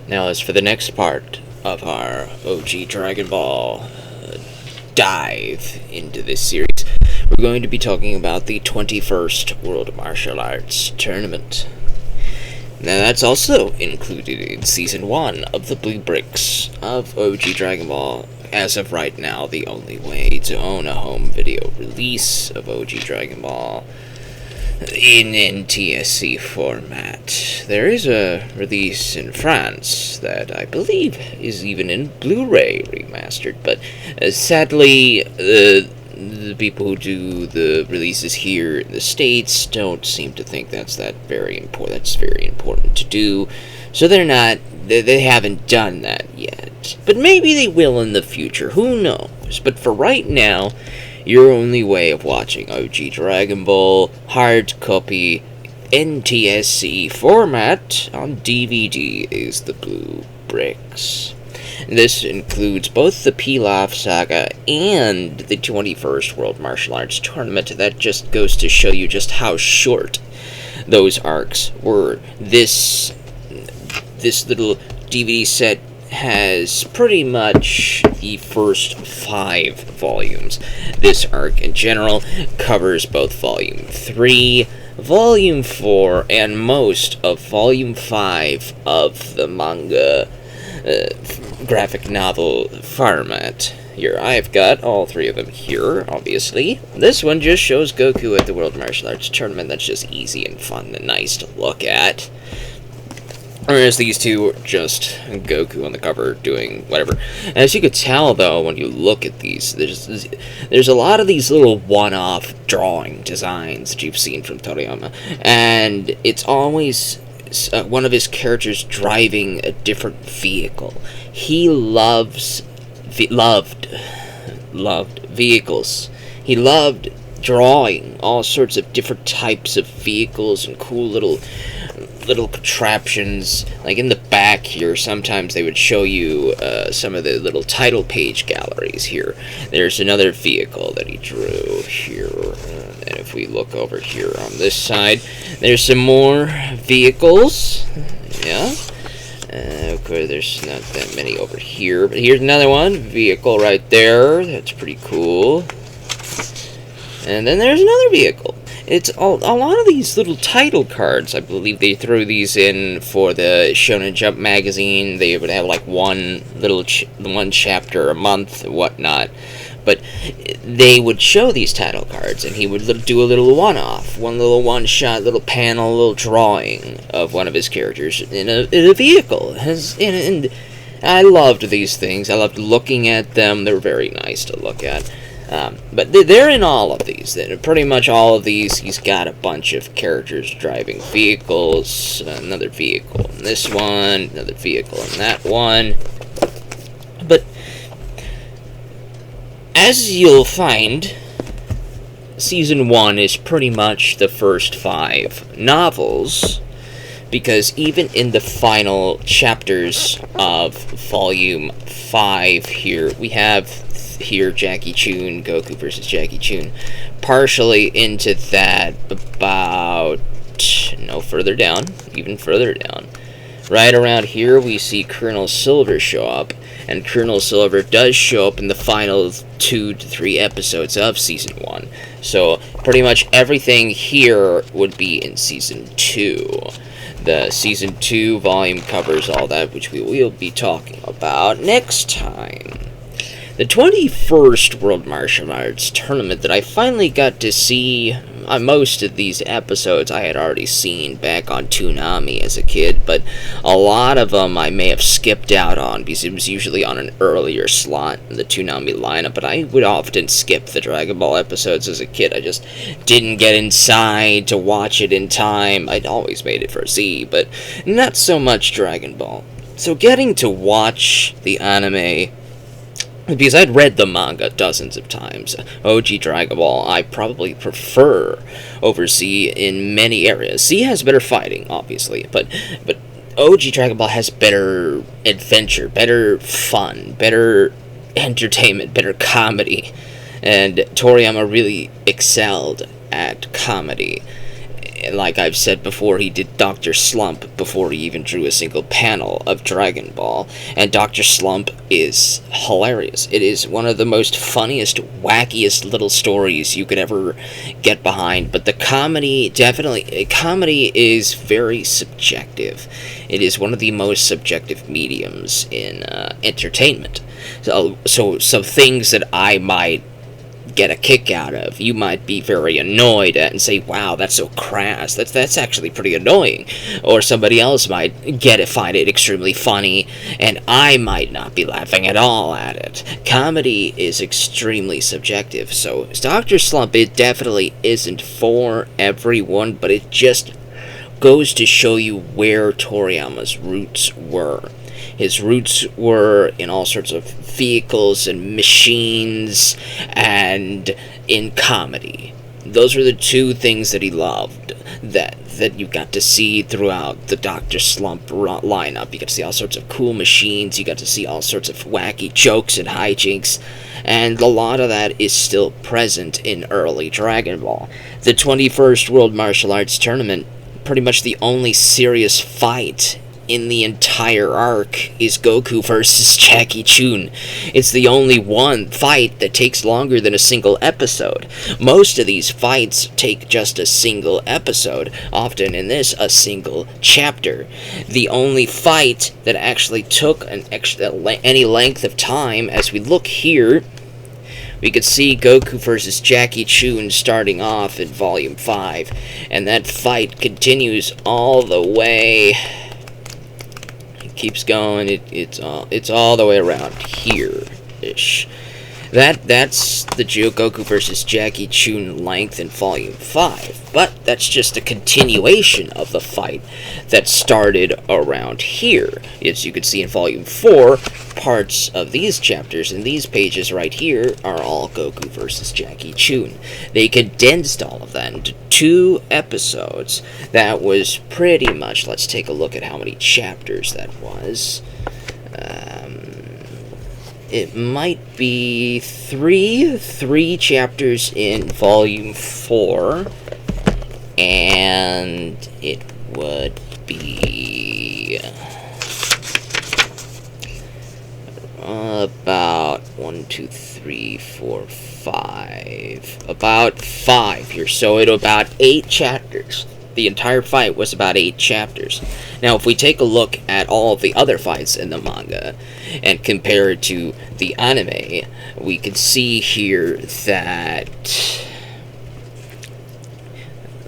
Now, as for the next part of our OG Dragon Ball dive into this series, we're going to be talking about the 21st World Martial Arts Tournament. Now, that's also included in Season 1 of the Blue Bricks of OG Dragon Ball. As of right now, the only way to own a home video release of OG Dragon Ball in NTSC format. There is a release in France that I believe is even in Blu-ray remastered, but sadly, the people who do the releases here in the States don't seem to think that's very important to do, so they haven't done that yet. But maybe they will in the future, who knows? But for right now, your only way of watching OG Dragon Ball hard copy NTSC format on DVD is the Blue Bricks. This includes both the Pilaf Saga and the 21st World Martial Arts Tournament. That just goes to show you just how short those arcs were. This little DVD set has pretty much the first 5 volumes. This arc in general covers both Volume 3, Volume 4, and most of Volume 5 of the manga graphic novel format. Here, I've got all 3 of them here, obviously. This one just shows Goku at the World Martial Arts Tournament. That's just easy and fun and nice to look at. Whereas these two are just Goku on the cover doing whatever. As you could tell, though, when you look at these, there's a lot of these little one-off drawing designs that you've seen from Toriyama. And it's always one of his characters driving a different vehicle. He loved vehicles. He loved drawing all sorts of different types of vehicles and cool little contraptions. Like in the back here, sometimes they would show you some of the little title page galleries here. There's another vehicle that he drew here, and if we look over here on this side, there's some more vehicles. Yeah. Okay, there's not that many over here, but here's another one, vehicle right there. That's pretty cool. And then there's another vehicle. It's a lot of these little title cards. I believe they throw these in for the Shonen Jump magazine. They would have like one chapter a month, whatnot. But they would show these title cards, and he would do a little one-off, one little one-shot, little panel, little drawing of one of his characters in a vehicle. And I loved these things. I loved looking at them. They were very nice to look at. But they're in all of these. Pretty much all of these, he's got a bunch of characters driving vehicles. Another vehicle in this one, another vehicle in that one. But as you'll find, Season 1 is pretty much the first 5 novels, because even in the final chapters of Volume 5 here, we have here Jackie Chun, Goku versus Jackie Chun, partially into that about even further down. Right around here we see Colonel Silver show up, and Colonel Silver does show up in the final 2 to 3 episodes of Season 1. So pretty much everything here would be in Season 2. The Season 2 volume covers all that, which we will be talking about next time. The 21st World Martial Arts Tournament that I finally got to see, most of these episodes I had already seen back on Toonami as a kid, but a lot of them I may have skipped out on because it was usually on an earlier slot in the Toonami lineup, but I would often skip the Dragon Ball episodes as a kid. I just didn't get inside to watch it in time. I'd always made it for Z, but not so much Dragon Ball. So getting to watch the anime, because I'd read the manga dozens of times, OG Dragon Ball I probably prefer over Z in many areas. Z has better fighting, obviously, but OG Dragon Ball has better adventure, better fun, better entertainment, better comedy, and Toriyama really excelled at comedy. like I've said before, he did Dr. Slump before he even drew a single panel of Dragon Ball, and Dr. Slump is hilarious. It is one of the most funniest, wackiest little stories you could ever get behind, but the comedy, comedy is very subjective. It is one of the most subjective mediums in entertainment. So things that I might get a kick out of, you might be very annoyed at and say, wow, that's so crass, that's actually pretty annoying. Or somebody else might find it extremely funny, and I might not be laughing at all at it. Comedy is extremely subjective, so Dr. Slump, it definitely isn't for everyone, but it just goes to show you where Toriyama's roots were. His roots were in all sorts of vehicles and machines and in comedy. Those were the two things that he loved, that you got to see throughout the Dr. Slump lineup. You got to see all sorts of cool machines, you got to see all sorts of wacky jokes and hijinks, and a lot of that is still present in early Dragon Ball. The 21st World Martial Arts Tournament, pretty much the only serious fight in the entire arc is Goku versus Jackie Chun. It's the only one fight that takes longer than a single episode. Most of these fights take just a single episode, often in this, a single chapter. The only fight that actually took any length of time, as we look here, we could see Goku versus Jackie Chun starting off in Volume 5, and that fight continues all the way. Keeps going. It's all the way around here-ish. That's the Goku versus Jackie Chun length in Volume 5, but that's just a continuation of the fight that started around here. As you can see in Volume 4, parts of these chapters and these pages right here are all Goku versus Jackie Chun. They condensed all of that into 2 episodes. That was pretty much, let's take a look at how many chapters that was. It might be three chapters in Volume 4, and it would be about 1, 2, 3, 4, 5. About 5 here, so it's about 8 chapters. The entire fight was about 8 chapters. Now, if we take a look at all of the other fights in the manga and compare it to the anime, we can see here that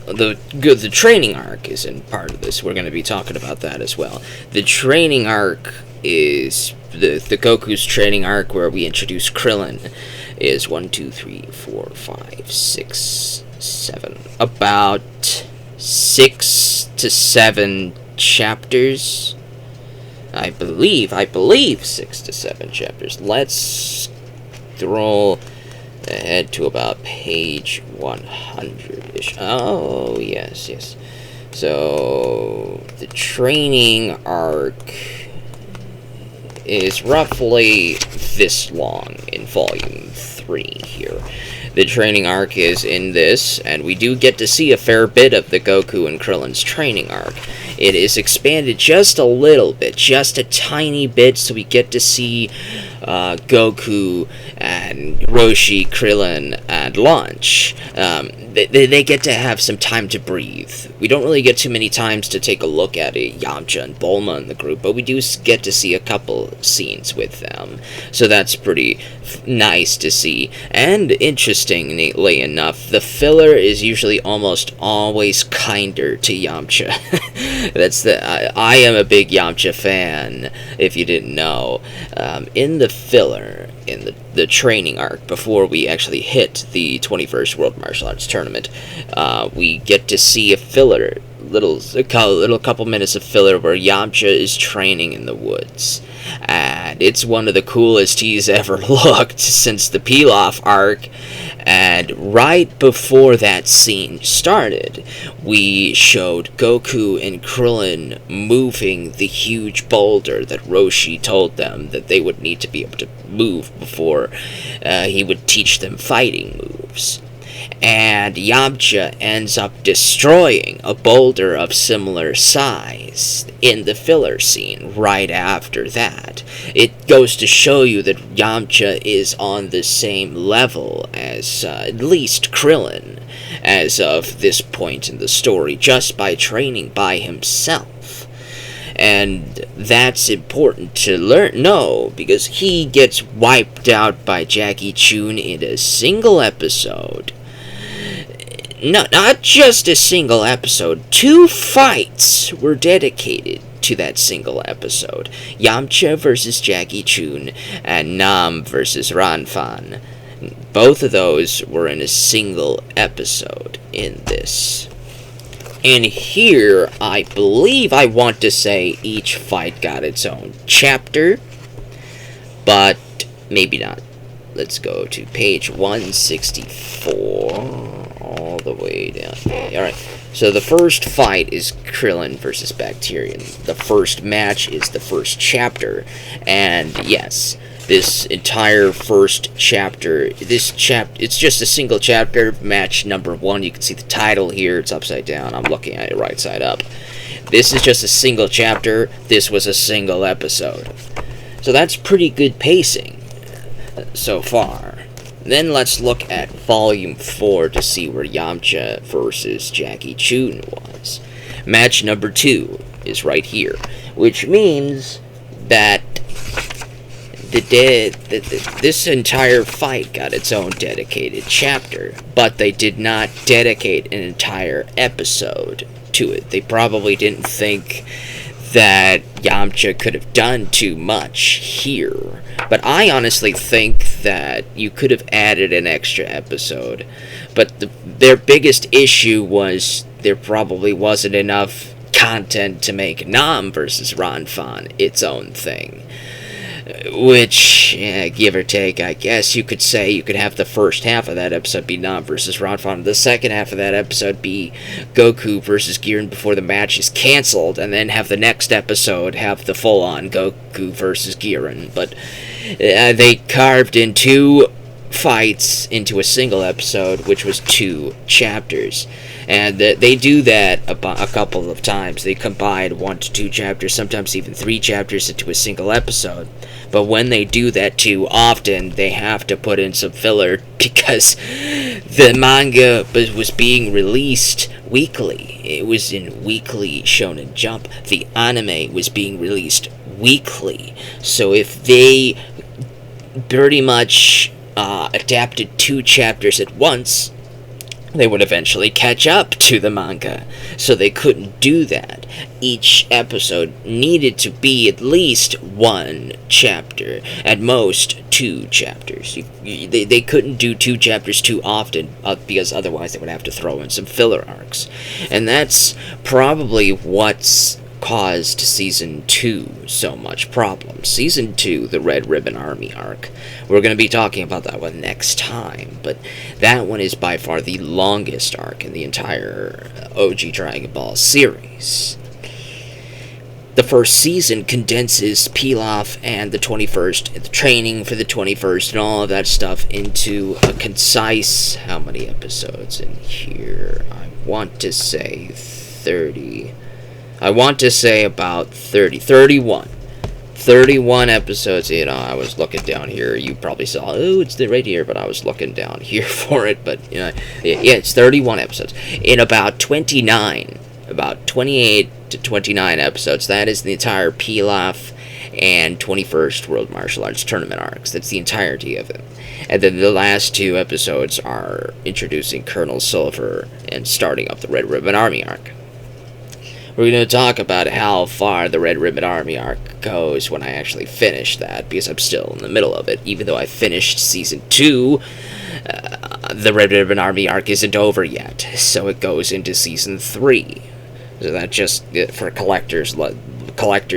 the training arc is in part of this. We're going to be talking about that as well. The training arc is the Goku's training arc, where we introduce Krillin, is 1, 2, 3, 4, 5, 6, 7. About 6 to 7 chapters. I believe 6 to 7 chapters. Let's scroll ahead to about page 100-ish. Oh, yes. So, the training arc is roughly this long in Volume 3 here. The training arc is in this, and we do get to see a fair bit of the Goku and Krillin's training arc. It is expanded just a little bit, just a tiny bit, so we get to see Goku and Roshi, Krillin, and Launch. They get to have some time to breathe. We don't really get too many times to take a look at Yamcha and Bulma in the group, but we do get to see a couple scenes with them. So that's pretty nice to see. And interestingly enough, the filler is usually almost always kinder to Yamcha. I am a big Yamcha fan, if you didn't know. In the filler, in the training arc, before we actually hit the 21st World Martial Arts Tournament, we get to see a filler, little couple minutes of filler where Yamcha is training in the woods. And it's one of the coolest he's ever looked since the Pilaf arc. And right before that scene started, we showed Goku and Krillin moving the huge boulder that Roshi told them that they would need to be able to move before he would teach them fighting moves. and Yamcha ends up destroying a boulder of similar size in the filler scene right after that. It goes to show you that Yamcha is on the same level as at least Krillin as of this point in the story, just by training by himself. And that's important to know, because he gets wiped out by Jackie Chun in a single episode. No, not just a single episode. 2 fights were dedicated to that single episode. Yamcha versus Jackie Chun and Nam versus Ranfan. Both of those were in a single episode in this. And here, I believe I want to say each fight got its own chapter, but maybe not. Let's go to page 164, all the way down here. Alright, so the first fight is Krillin versus Bacterian. The first match is the first chapter, and yes, this entire first chapter, it's just a single chapter, match number 1. You can see the title here, it's upside down, I'm looking at it right side up. This is just a single chapter, this was a single episode. So that's pretty good pacing so far. Then let's look at Volume 4 to see where Yamcha versus Jackie Chun was. Match number 2 is right here, which means that this entire fight got its own dedicated chapter, but they did not dedicate an entire episode to it. They probably didn't think that Yamcha could have done too much here, but I honestly think that you could have added an extra episode, but their biggest issue was there probably wasn't enough content to make Nam versus Ranfan its own thing. Which, give or take, I guess you could say you could have the first half of that episode be Nam versus Ranfan, the second half of that episode be Goku versus Giran before the match is cancelled, and then have the next episode have the full-on Goku versus Giran. But they carved in 2 fights into a single episode, which was 2 chapters. And they do that a couple of times. They combine 1 to 2 chapters, sometimes even 3 chapters into a single episode. But when they do that too often, they have to put in some filler, because the manga was being released weekly. It was in Weekly Shonen Jump. The anime was being released weekly. So if they pretty much adapted 2 chapters at once, they would eventually catch up to the manga. So they couldn't do that. Each episode needed to be at least 1 chapter, at most 2 chapters. They couldn't do 2 chapters too often, because otherwise they would have to throw in some filler arcs. And that's probably what's caused Season 2 so much problems. Season 2, the Red Ribbon Army arc, we're going to be talking about that one next time, but that one is by far the longest arc in the entire OG Dragon Ball series. The first season condenses Pilaf and the 21st, the training for the 21st, and all of that stuff into a concise, how many episodes in here? I want to say 30. I want to say about 31 episodes. I was looking down here. You probably saw, it's right here, but I was looking down here for it. But, yeah, it's 31 episodes. In about 28 to 29 episodes, that is the entire Pilaf and 21st World Martial Arts Tournament arcs. That's the entirety of it. And then the last 2 episodes are introducing Colonel Silver and starting up the Red Ribbon Army arc. We're going to talk about how far the Red Ribbon Army arc goes when I actually finish that, because I'm still in the middle of it. Even though I finished Season 2, the Red Ribbon Army arc isn't over yet, so it goes into Season 3. So that's just for collectors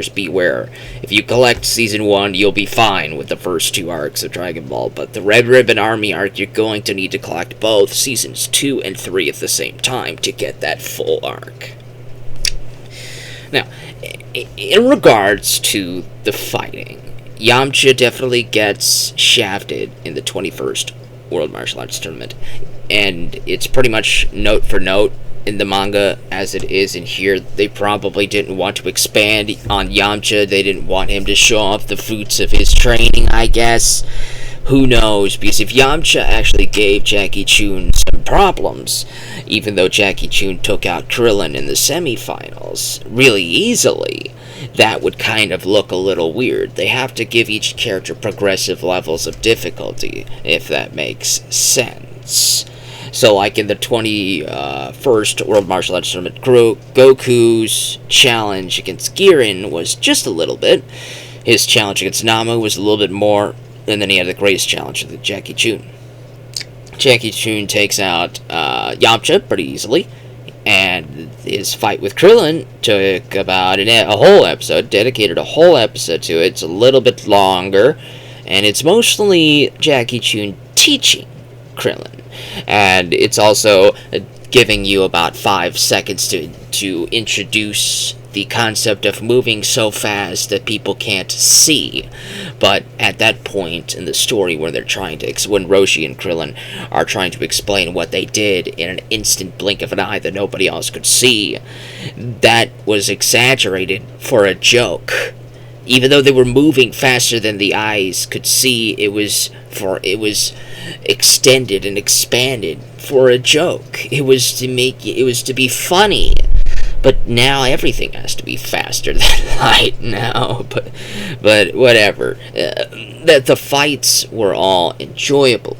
beware. If you collect Season 1, you'll be fine with the first 2 arcs of Dragon Ball, but the Red Ribbon Army arc, you're going to need to collect both Seasons 2 and 3 at the same time to get that full arc. Now, in regards to the fighting, Yamcha definitely gets shafted in the 21st World Martial Arts Tournament. and it's pretty much note for note in the manga as it is in here. They probably didn't want to expand on Yamcha. They didn't want him to show off the fruits of his training, I guess. Who knows? Because if Yamcha actually gave Jackie Chun some problems, even though Jackie Chun took out Krillin in the semifinals really easily, that would kind of look a little weird. They have to give each character progressive levels of difficulty, if that makes sense. So, like in the 21st World Martial Arts Tournament, Goku's challenge against Girin was just a little bit. His challenge against Namu was a little bit more, and then he had the greatest challenge with Jackie Chun. Jackie Chun takes out Yamcha pretty easily, and his fight with Krillin took about a whole episode, dedicated a whole episode to it. It's a little bit longer, and it's mostly Jackie Chun teaching Krillin. And it's also giving you about 5 seconds to introduce the concept of moving so fast that people can't see. But at that point in the story when they're trying to, when Roshi and Krillin are trying to explain what they did in an instant blink of an eye that nobody else could see, that was exaggerated for a joke. Even though they were moving faster than the eyes could see, it was extended and expanded for a joke. It was to be funny. But now everything has to be faster than light now. But whatever. That the fights were all enjoyable,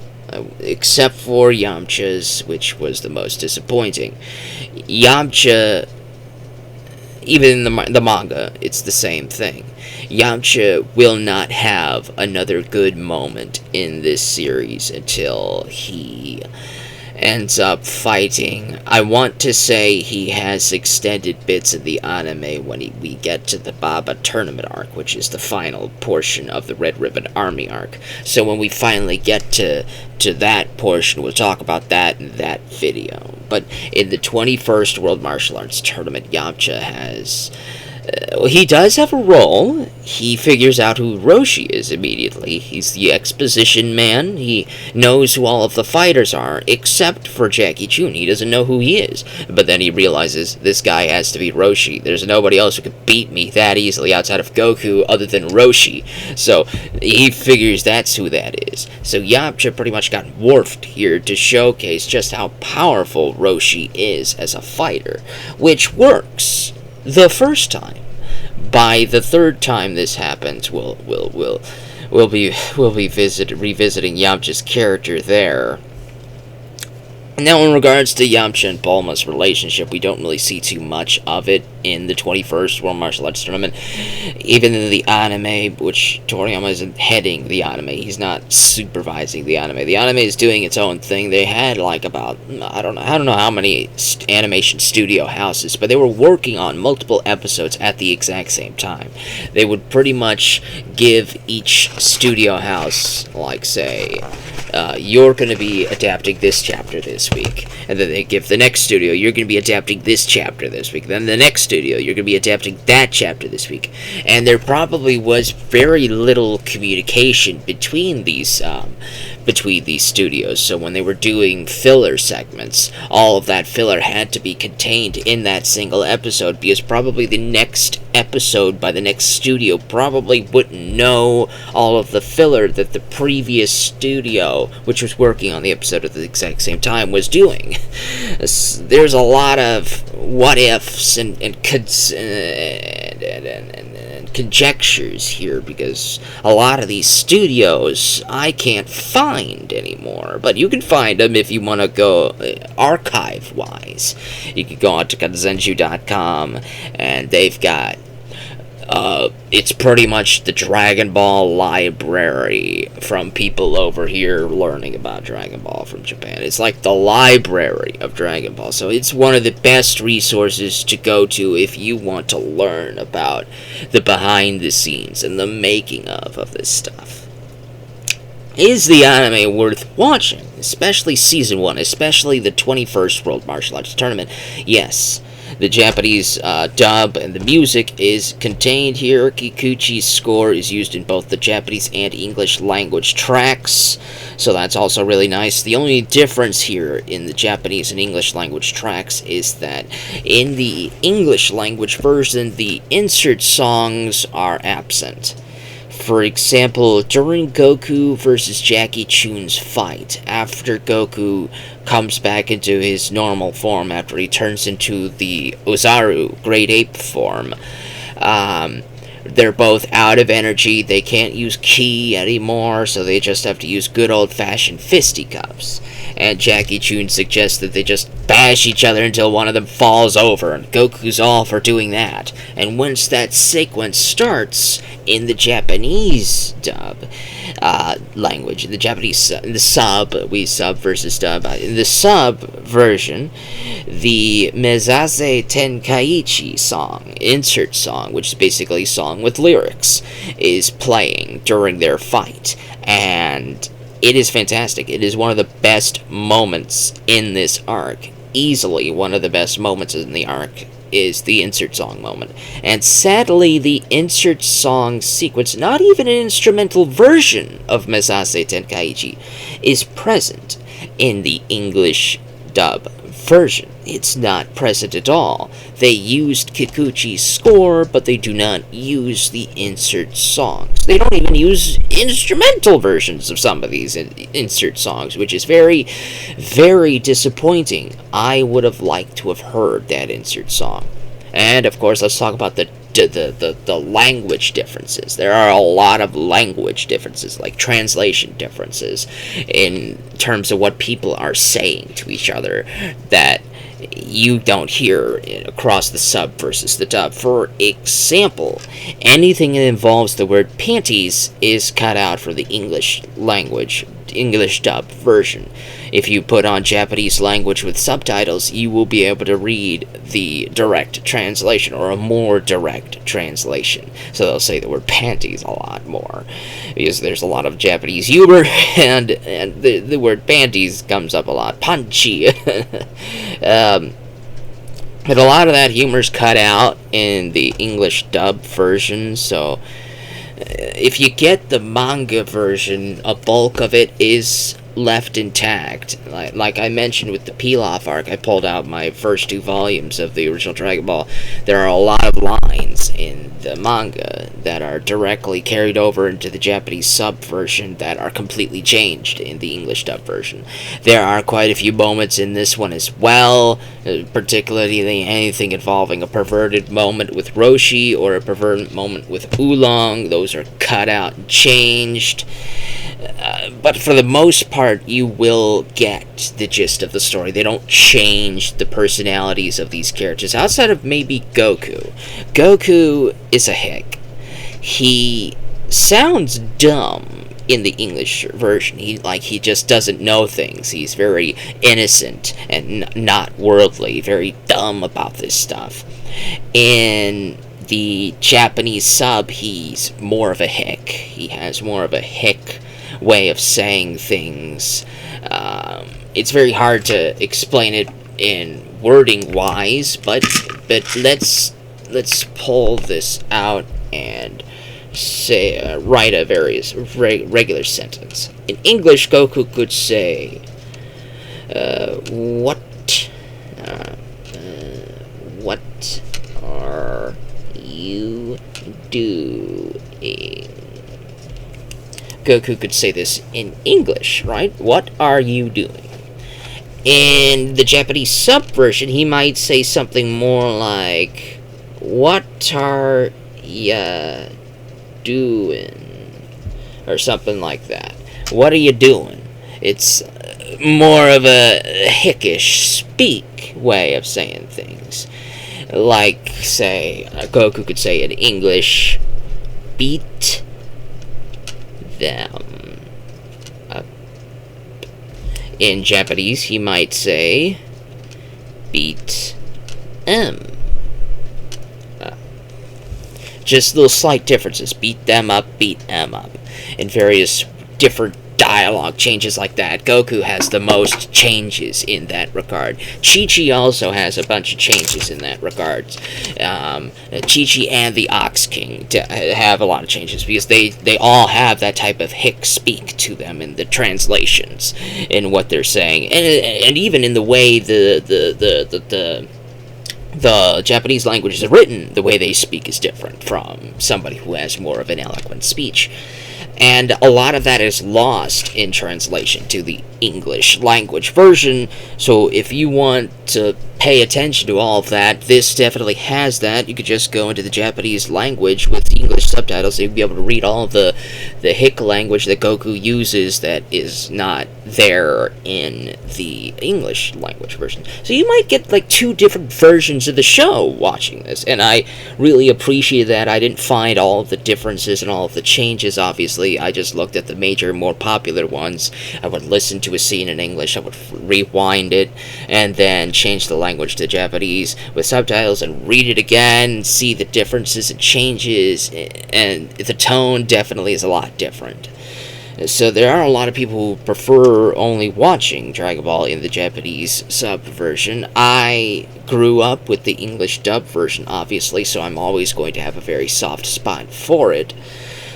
except for Yamcha's, which was the most disappointing. Yamcha, even in the manga, it's the same thing. Yamcha will not have another good moment in this series until he ends up fighting. I want to say he has extended bits of the anime when we get to the Baba tournament arc, which is the final portion of the Red Ribbon Army arc. So when we finally get to that portion, we'll talk about that in that video. But in the 21st World Martial Arts Tournament, Yamcha has... he does have a role. He figures out who Roshi is immediately. He's the exposition man. He knows who all of the fighters are, except for Jackie Chun. He doesn't know who he is. But then he realizes this guy has to be Roshi. There's nobody else who could beat me that easily outside of Goku other than Roshi. So he figures that's who that is. So Yamcha pretty much got morphed here to showcase just how powerful Roshi is as a fighter, which works the first time. By the third time this happens, we'll be revisiting Yamcha's character there. Now, in regards to Yamcha and Bulma's relationship, we don't really see too much of it in the 21st World Martial Arts Tournament. Even in the anime, which Toriyama isn't heading the anime, he's not supervising the anime. The anime is doing its own thing. They had like about, I don't know how many animation studio houses, but they were working on multiple episodes at the exact same time. They would pretty much give each studio house, like say, you're going to be adapting this chapter this week. And then they give the next studio, you're going to be adapting this chapter this week. Then the next studio, you're going to be adapting that chapter this week. And there probably was very little communication between these studios. So when they were doing filler segments, all of that filler had to be contained in that single episode, because probably the next episode by the next studio probably wouldn't know all of the filler that the previous studio, which was working on the episode at the exact same time, was doing. There's a lot of what ifs and conjectures here, because a lot of these studios I can't find anymore, but you can find them if you want to go archive wise. You can go on to kanzenju.com, and they've got it's pretty much the Dragon Ball library from people over here learning about Dragon Ball from Japan. It's like the library of Dragon Ball. So it's one of the best resources to go to if you want to learn about the behind the scenes and the making of this stuff. Is the anime worth watching? Especially Season 1, especially the 21st World Martial Arts Tournament? Yes. The Japanese dub and the music is contained here. Kikuchi's score is used in both the Japanese and English language tracks, so that's also really nice. The only difference here in the Japanese and English language tracks is that in the English language version, the insert songs are absent. For example, during Goku versus Jackie Chun's fight, after Goku comes back into his normal form, after he turns into the Ozaru, Great Ape form, they're both out of energy, they can't use ki anymore, so they just have to use good old-fashioned fisticuffs. And Jackie Chun suggests that they just bash each other until one of them falls over, and Goku's all for doing that. And once that sequence starts, in the Japanese dub language, in the Japanese, in the sub, we sub versus dub, in the sub version, the Mezase Tenkaichi song, insert song, which is basically a song with lyrics, is playing during their fight, and it is fantastic. It is one of the best moments in this arc. Easily one of the best moments in the arc is the insert song moment. And sadly, the insert song sequence, not even an instrumental version of Mezase Tenkaichi, is present in the English dub version. It's not present at all. They used Kikuchi's score, but they do not use the insert songs. They don't even use instrumental versions of some of these insert songs, which is very, very disappointing. I would have liked to have heard that insert song. And, of course, let's talk about the language differences. There are a lot of language differences, like translation differences, in terms of what people are saying to each other that you don't hear across the sub versus the dub. For example, anything that involves the word panties is cut out for the English language, English dub version. If you put on Japanese language with subtitles, you will be able to read the direct translation, or a more direct translation. So they'll say the word panties a lot more, because there's a lot of Japanese humor, and the word panties comes up a lot. Panchi. But a lot of that humor's cut out in the English dub version, so if you get the manga version, a bulk of it is left intact. Like I mentioned with the Pilaf arc, I pulled out my first 2 volumes of the original Dragon Ball. There are a lot of lines in the manga that are directly carried over into the Japanese sub version that are completely changed in the English dub version. There are quite a few moments in this one as well, particularly anything involving a perverted moment with Roshi or a perverted moment with Oolong. Those are cut out and changed. But for the most part, you will get the gist of the story. They don't change the personalities of these characters, outside of maybe Goku. Goku is a hick. He sounds dumb in the English version. He just doesn't know things. He's very innocent and not worldly, very dumb about this stuff. In the Japanese sub, he's more of a hick. He has more of a hick way of saying things. It's very hard to explain it in wording wise, but let's pull this out and say write a regular sentence. In English, Goku could say, what are you doing? Goku could say this in English, right? What are you doing? In the Japanese sub version, he might say something more like, what are ya doing? Or something like that. What are you doing? It's more of a hickish speak way of saying things. Like, say, Goku could say in English, beat them up. In Japanese, he might say, beat up. Just little slight differences. Beat them up, beat em up. In various different dialogue changes like that. Goku has the most changes in that regard. Chi-Chi also has a bunch of changes in that regard. Chi-Chi and the Ox King have a lot of changes because they all have that type of hick speak to them in the translations in what they're saying, and even in the way the Japanese language is written, the way they speak is different from somebody who has more of an eloquent speech. And a lot of that is lost in translation to the English language version. So if you want to pay attention to all of that, this definitely has that. You could just go into the Japanese language with the English subtitles, so you'll be able to read all of the hick language that Goku uses that is not there in the English language version. So you might get like two different versions of the show watching this, and I really appreciate that. I didn't find all of the differences and all of the changes, obviously. I just looked at the major, more popular ones. I would listen to a scene in English, I would rewind it, and then change the language to Japanese with subtitles and read it again, see the differences and changes, and the tone definitely is a lot different. So there are a lot of people who prefer only watching Dragon Ball in the Japanese sub version. I grew up with the English dub version, obviously, so I'm always going to have a very soft spot for it.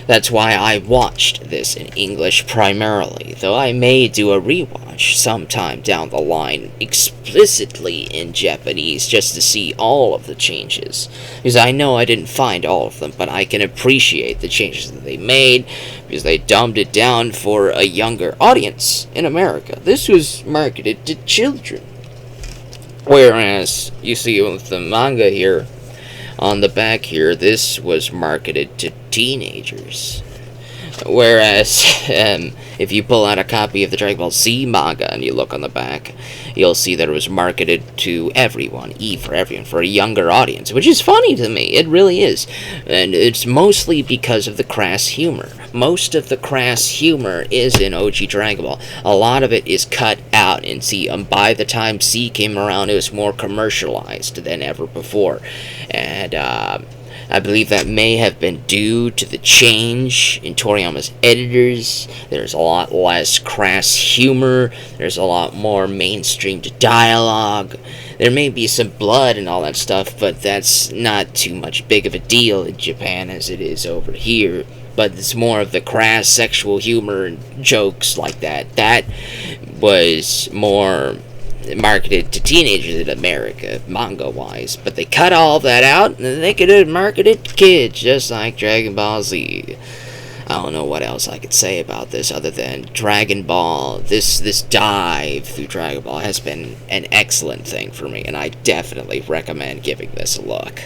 That's why I watched this in English primarily, though I may do a rewatch sometime down the line explicitly in Japanese just to see all of the changes. Because I know I didn't find all of them, but I can appreciate the changes that they made because they dumbed it down for a younger audience in America. This was marketed to children. Whereas, you see with the manga here, on the back here, this was marketed to teenagers. Whereas, if you pull out a copy of the Dragon Ball Z manga and you look on the back, you'll see that it was marketed to everyone, for everyone, for a younger audience, which is funny to me. It really is. And it's mostly because of the crass humor. Most of the crass humor is in OG Dragon Ball. A lot of it is cut out in Z. By the time Z came around, it was more commercialized than ever before. And, I believe that may have been due to the change in Toriyama's editors. There's a lot less crass humor. There's a lot more mainstreamed dialogue. There may be some blood and all that stuff, but that's not too much big of a deal in Japan as it is over here. But it's more of the crass sexual humor and jokes like that. That was more marketed to teenagers in America, manga-wise, but they cut all that out, and they could market it to kids, just like Dragon Ball Z. I don't know what else I could say about this other than Dragon Ball, this dive through Dragon Ball has been an excellent thing for me, and I definitely recommend giving this a look.